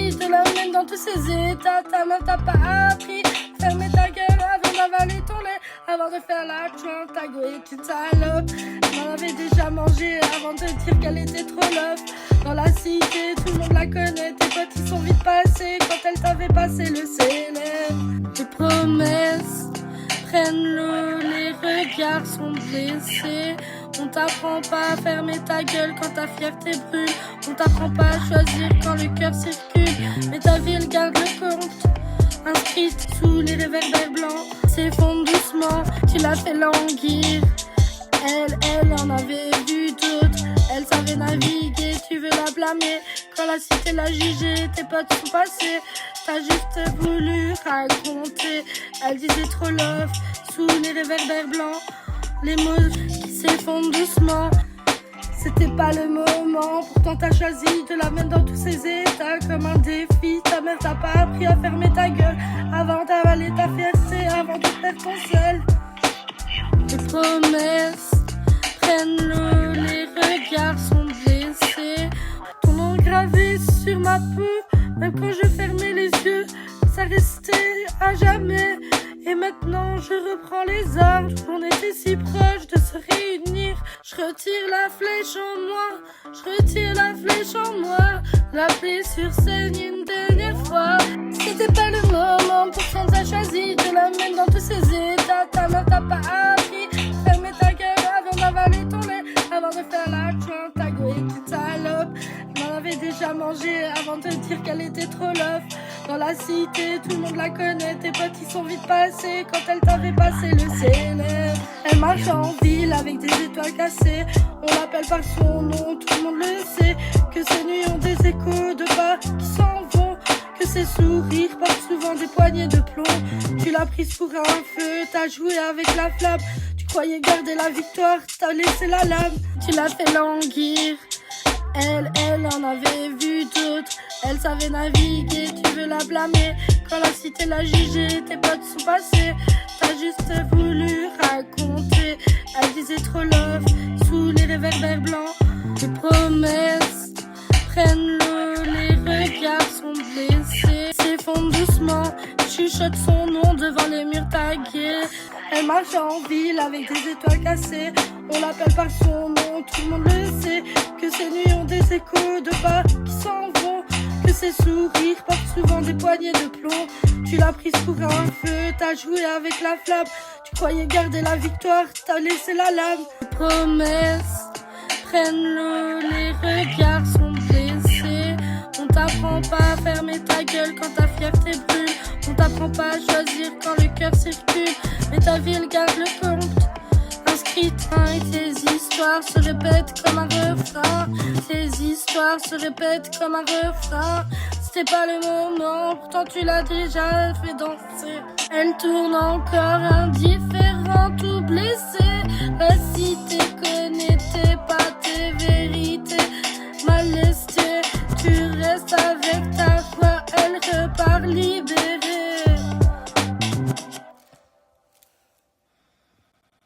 choisi de la mettre dans tous ses états. Ta mère t'a pas appris. Fermer ta gueule avant d'avaler ton lait. Avant de faire la jointe, ta go est une salope. Elle en avait déjà mangé avant de dire qu'elle était trop love. Dans la cité, tout le monde la connaît. Tes potes ils sont vite passés quand elle t'avait passé le célèbre. Tes promesses prennent l'eau, les regards sont blessés. On t'apprend pas à fermer ta gueule quand ta fierté brûle. On t'apprend pas à choisir quand le cœur circule. Mais ta ville garde le compte, inscrite sous les réverbères blancs. S'effondre doucement, tu l'as fait languir. Elle en avait vu d'autres. Elle savait naviguer, tu veux la blâmer. Quand la cité l'a jugée, tes potes sont passés. T'as juste voulu raconter. Elle disait trop love sous les réverbères blancs. Les mots qui s'effondrent doucement. C'était pas le moment, pourtant t'as choisi de la mettre dans tous ses états comme un défi. Ta mère t'a pas appris à fermer ta gueule avant d'avaler ta fierté, avant de faire ton sel. Les promesses prennent l'eau, les regards sont blessés. Ton nom gravé sur ma peau, même quand je fermais les yeux, ça restait à jamais. Et maintenant je reprends les armes, on était si proches de se réunir. Je retire la flèche en moi, je retire la flèche en moi. La blessure saigne une dernière fois. C'était pas le moment, pourtant t'as choisi de la mettre dans tous ses états. Ta mère t'a pas appris, fermer ta gueule avant d'avaler ton lait. Avant de faire la jointe, ta go est une salope. Elle en avait déjà mangé avant de dire qu'elle était trop love. Dans la cité, tout le monde la connaît. Tes potes ils sont vite passés quand elle t'avait passé le célèbre. Elle marche en ville avec des étoiles cassées. On l'appelle par son nom, tout le monde le sait. Que ses nuits ont des échos de pas qui s'en vont. Que ses sourires portent souvent des poignées de plomb. Tu l'as prise pour un feu, t'as joué avec la flamme. Tu croyais garder la victoire, t'as laissé la lame. Tu l'as fait languir. Elle en avait vu d'autres. Elle savait naviguer, tu veux la blâmer. Quand la cité l'a jugée, tes potes sont passés. T'as juste voulu raconter. Elle disait trop love sous les réverbères blancs. Les promesses prennent l'eau, les regards sont blessés. S'effondrent doucement, chuchote son nom devant les murs tagués. Elle marche en ville avec des étoiles cassées. On l'appelle par son nom, tout le monde le sait. Que ses nuits ont des échos de pas qui s'en vont. Que ses sourires portent souvent des poignées de plomb. Tu l'as prise pour un feu, t'as joué avec la flamme. Tu croyais garder la victoire, t'as laissé la lame. Les promesses prennent l'eau, les regards sont blessés. On t'apprend pas à fermer ta gueule quand ta fierté brûle. On t'apprend pas à choisir quand le cœur circule. Mais ta ville garde le compte, inscrite. Et tes histoires se répètent comme un refrain. Tes histoires se répètent comme un refrain. C'était pas le moment, pourtant tu l'as déjà fait danser. Elle tourne encore indifférente ou blessée. La cité connaît pas tes vérités. Mal lestée, tu restes avec ta voix. Elle repart libre.